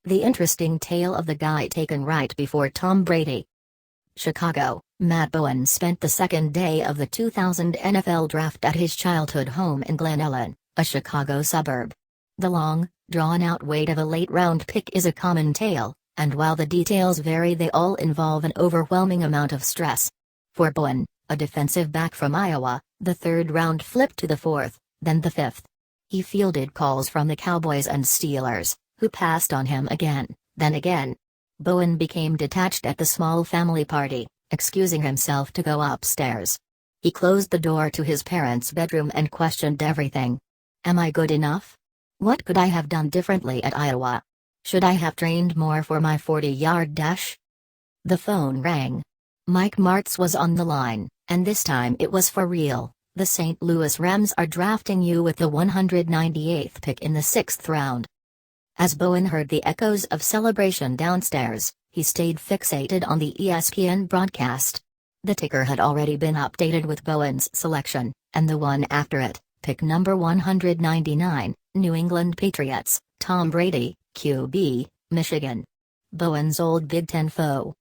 The interesting tale of the guy taken right before Tom Brady. Chicago, Matt Bowen spent the second day of the 2000 NFL Draft at his childhood home in Glen Ellyn, a Chicago suburb. The long, drawn-out wait of a late-round pick is a common tale, and while the details vary, they all involve an overwhelming amount of stress. For Bowen, a defensive back from Iowa, the third round flipped to the fourth, then the fifth. He fielded calls from the Cowboys and Steelers, who passed on him again, then again. Bowen became detached at the small family party, excusing himself to go upstairs. He closed the door to his parents' bedroom and questioned everything. Am I good enough? What could I have done differently at Iowa? Should I have trained more for my 40-yard dash? The phone rang. Mike Martz was on the line, and this time it was for real. The St. Louis Rams are drafting you with the 198th pick in the 6th round. As Bowen heard the echoes of celebration downstairs, he stayed fixated on the ESPN broadcast. The ticker had already been updated with Bowen's selection, and the one after it, pick number 199, New England Patriots, Tom Brady, QB, Michigan. Bowen's old Big Ten foe.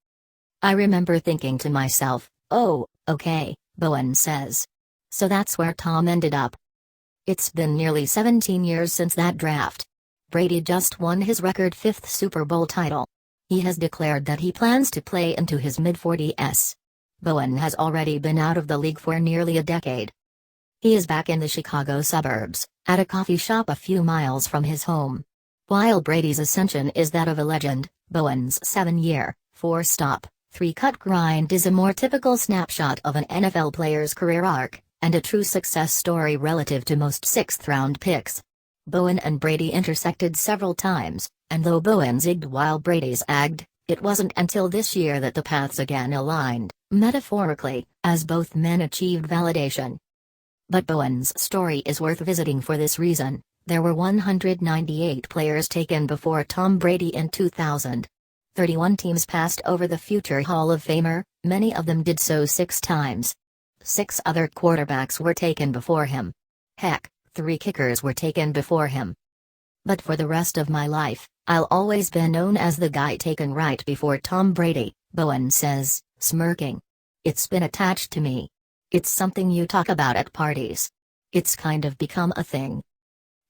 I remember thinking to myself, oh, okay, Bowen says. So that's where Tom ended up. It's been nearly 17 years since that draft. Brady just won his record 5th Super Bowl title. He has declared that he plans to play into his mid-40s. Bowen has already been out of the league for nearly a decade. He is back in the Chicago suburbs, at a coffee shop a few miles from his home. While Brady's ascension is that of a legend, Bowen's 7-year, 4-stop, 3-cut grind is a more typical snapshot of an NFL player's career arc, and a true success story relative to most 6th-round picks. Bowen and Brady intersected several times, and though Bowen zigged while Brady zagged, it wasn't until this year that the paths again aligned, metaphorically, as both men achieved validation. But Bowen's story is worth visiting for this reason: there were 198 players taken before Tom Brady in 2000. 31 teams passed over the future Hall of Famer, many of them did so 6 times. 6 other quarterbacks were taken before him. Heck, 3 kickers were taken before him. But for the rest of my life, I'll always be known as the guy taken right before Tom Brady, Bowen says, smirking. It's been attached to me. It's something you talk about at parties. It's kind of become a thing.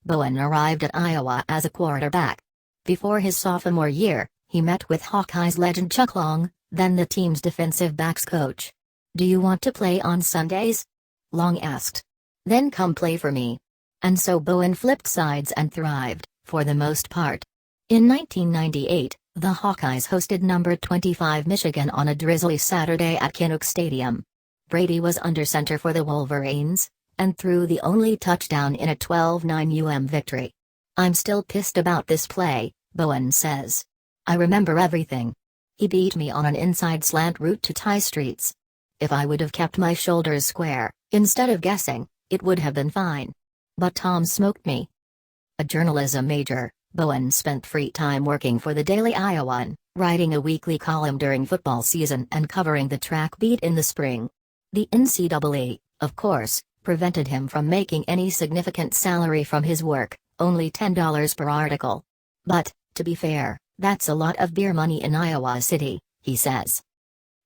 Bowen arrived at Iowa as a quarterback. Before his sophomore year, he met with Hawkeyes legend Chuck Long, then the team's defensive backs coach. Do you want to play on Sundays? Long asked. Then come play for me. And so Bowen flipped sides and thrived, for the most part. In 1998, the Hawkeyes hosted number 25 Michigan on a drizzly Saturday at Kinnick Stadium. Brady was under center for the Wolverines, and threw the only touchdown in a 12-9 victory. I'm still pissed about this play, Bowen says. I remember everything. He beat me on an inside slant route to tie streets. If I would have kept my shoulders square, instead of guessing, it would have been fine. But Tom smoked me. A journalism major, Bowen spent free time working for the Daily Iowan, writing a weekly column during football season and covering the track beat in the spring. The NCAA, of course, prevented him from making any significant salary from his work, only $10 per article. But, to be fair, that's a lot of beer money in Iowa City, he says.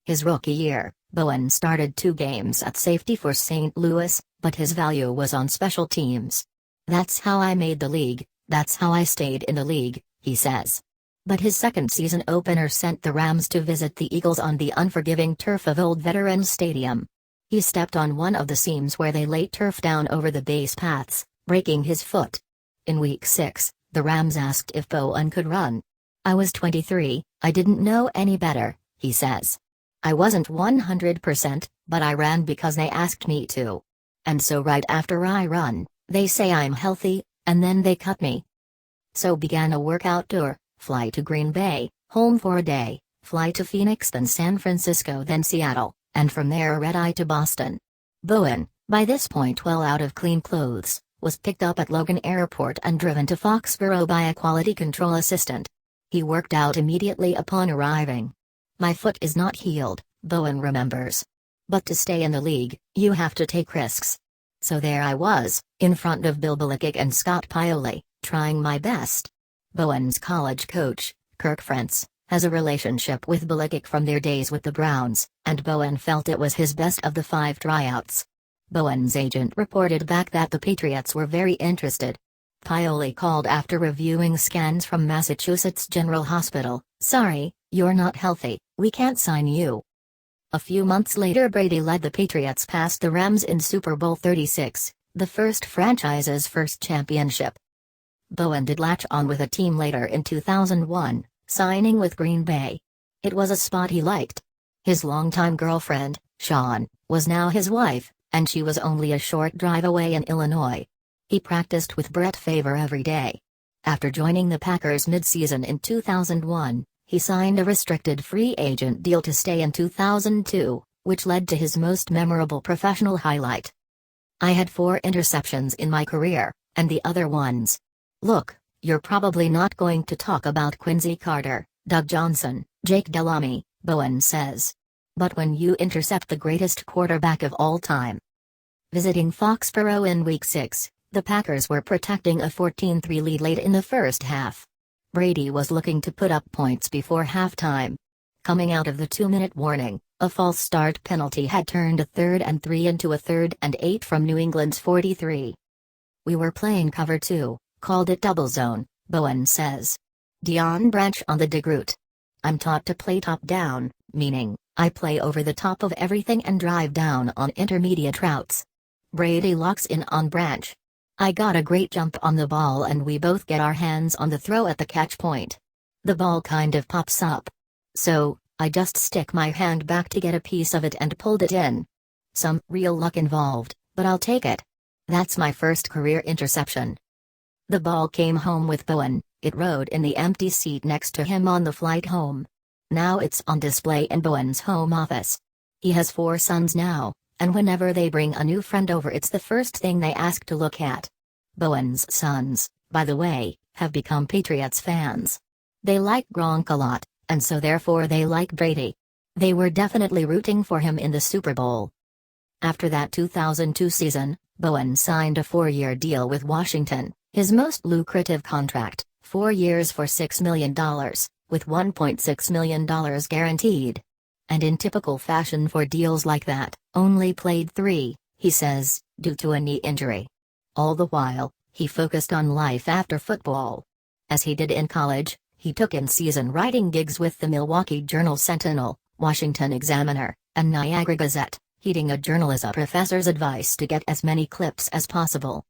His rookie year, Bowen started 2 games at safety for St. Louis, but his value was on special teams. That's how I made the league, that's how I stayed in the league, he says. But his second season opener sent the Rams to visit the Eagles on the unforgiving turf of Old Veterans Stadium. He stepped on one of the seams where they laid turf down over the base paths, breaking his foot. In Week 6, the Rams asked if Bowen could run. I was 23, I didn't know any better, he says. I wasn't 100%, but I ran because they asked me to. And so right after I run, they say I'm healthy, and then they cut me. So began a workout tour, fly to Green Bay, home for a day, fly to Phoenix, then San Francisco, then Seattle, and from there a red-eye to Boston. Bowen, by this point well out of clean clothes, was picked up at Logan Airport and driven to Foxborough by a quality control assistant. He worked out immediately upon arriving. My foot is not healed, Bowen remembers. But to stay in the league, you have to take risks. So there I was, in front of Bill Belichick and Scott Pioli, trying my best. Bowen's college coach, Kirk Ferentz, has a relationship with Belichick from their days with the Browns, and Bowen felt it was his best of the 5 tryouts. Bowen's agent reported back that the Patriots were very interested. Pioli called after reviewing scans from Massachusetts General Hospital. "Sorry, you're not healthy, we can't sign you." A few months later, Brady led the Patriots past the Rams in Super Bowl 36, the first franchise's first championship. Bowen did latch on with a team later in 2001, signing with Green Bay. It was a spot he liked. His longtime girlfriend, Shawn, was now his wife, and she was only a short drive away in Illinois. He practiced with Brett Favre every day. After joining the Packers mid-season in 2001, he signed a restricted free agent deal to stay in 2002, which led to his most memorable professional highlight. "I had 4 interceptions in my career, and the other ones. Look, you're probably not going to talk about Quincy Carter, Doug Johnson, Jake Delhomme," Bowen says. "But when you intercept the greatest quarterback of all time." Visiting Foxborough in Week 6, the Packers were protecting a 14-3 lead late in the first half. Brady was looking to put up points before halftime. Coming out of the 2-minute warning, a false start penalty had turned a 3rd and 3 into a 3rd and 8 from New England's 43. "We were playing cover 2, called it double zone," Bowen says. Deion Branch on the dig route. "I'm taught to play top down, meaning, I play over the top of everything and drive down on intermediate routes." Brady locks in on Branch. "I got a great jump on the ball and we both get our hands on the throw at the catch point. The ball kind of pops up. So, I just stick my hand back to get a piece of it and pulled it in. Some real luck involved, but I'll take it. That's my first career interception." The ball came home with Bowen. It rode in the empty seat next to him on the flight home. Now it's on display in Bowen's home office. He has 4 sons now, and whenever they bring a new friend over, it's the first thing they ask to look at. Bowen's sons, by the way, have become Patriots fans. They like Gronk a lot, and so therefore they like Brady. They were definitely rooting for him in the Super Bowl. After that 2002 season, Bowen signed a 4-year deal with Washington, his most lucrative contract, 4 years for $6 million, with $1.6 million guaranteed. And in typical fashion for deals like that, only played 3, he says, due to a knee injury. All the while, he focused on life after football. As he did in college, he took in-season writing gigs with the Milwaukee Journal-Sentinel, Washington Examiner, and Niagara Gazette, heeding a journalism professor's advice to get as many clips as possible.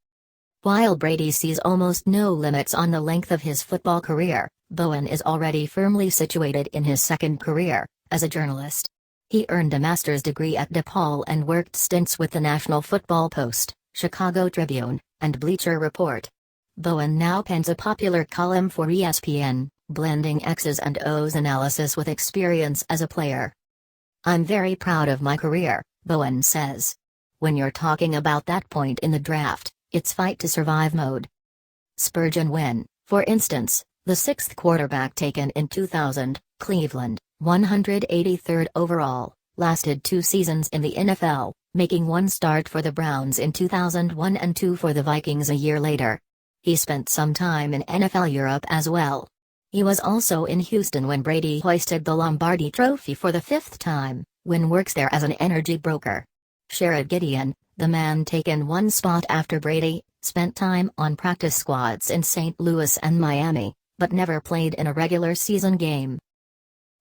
While Brady sees almost no limits on the length of his football career, Bowen is already firmly situated in his second career, as a journalist. He earned a master's degree at DePaul and worked stints with the National Football Post, Chicago Tribune, and Bleacher Report. Bowen now pens a popular column for ESPN, blending X's and O's analysis with experience as a player. "I'm very proud of my career," Bowen says. "When you're talking about that point in the draft, it's fight to survive mode." Spurgeon Wynn, for instance, the 6th quarterback taken in 2000, Cleveland, 183rd overall, lasted 2 seasons in the NFL, making 1 start for the Browns in 2001 and 2 for the Vikings a year later. He spent some time in NFL Europe as well. He was also in Houston when Brady hoisted the Lombardi Trophy for the 5th time. Wynn works there as an energy broker. Sherrod Gideon, the man taken 1 spot after Brady, spent time on practice squads in St. Louis and Miami, but never played in a regular season game.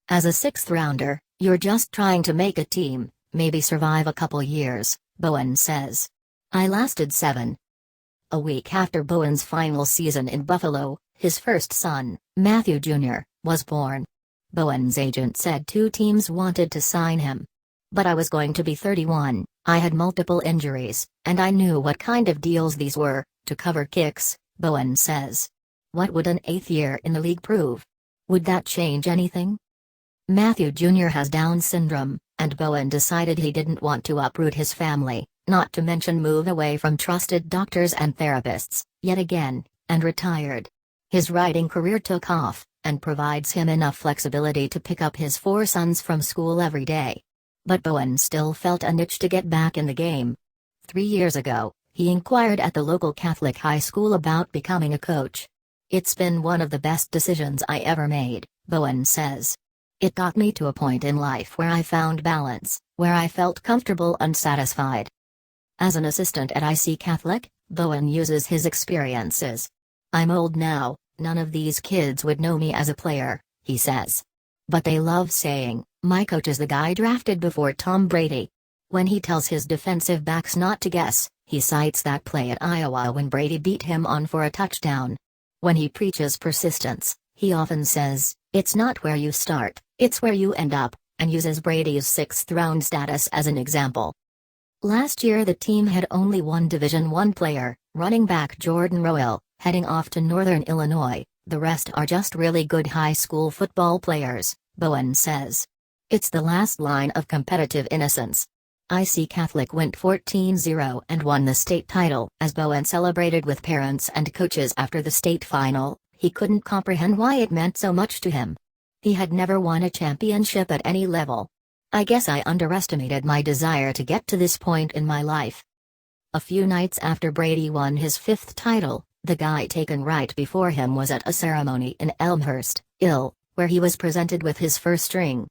"As a 6th-rounder, you're just trying to make a team, maybe survive a couple years," Bowen says. "I lasted 7. A week after Bowen's final season in Buffalo, his first son, Matthew Jr., was born. Bowen's agent said 2 teams wanted to sign him. "But I was going to be 31, I had multiple injuries, and I knew what kind of deals these were, to cover kicks," Bowen says. What would an 8th year in the league prove? Would that change anything? Matthew Jr. has Down syndrome, and Bowen decided he didn't want to uproot his family, not to mention move away from trusted doctors and therapists, yet again, and retired. His writing career took off, and provides him enough flexibility to pick up his 4 sons from school every day. But Bowen still felt an itch to get back in the game. 3 years ago, he inquired at the local Catholic high school about becoming a coach. "It's been one of the best decisions I ever made," Bowen says. "It got me to a point in life where I found balance, where I felt comfortable and satisfied." As an assistant at IC Catholic, Bowen uses his experiences. "I'm old now, none of these kids would know me as a player," he says. "But they love saying, 'My coach is the guy drafted before Tom Brady.'" When he tells his defensive backs not to guess, he cites that play at Iowa when Brady beat him on for a touchdown. When he preaches persistence, he often says, "It's not where you start, it's where you end up," and uses Brady's sixth-round status as an example. Last year the team had only one Division I player, running back Jordan Royal, heading off to Northern Illinois. "The rest are just really good high school football players," Bowen says. "It's the last line of competitive innocence." IC Catholic went 14-0 and won the state title. As Bowen celebrated with parents and coaches after the state final, he couldn't comprehend why it meant so much to him. He had never won a championship at any level. "I guess I underestimated my desire to get to this point in my life." A few nights after Brady won his fifth title, the guy taken right before him was at a ceremony in Elmhurst, Ill, where he was presented with his first ring.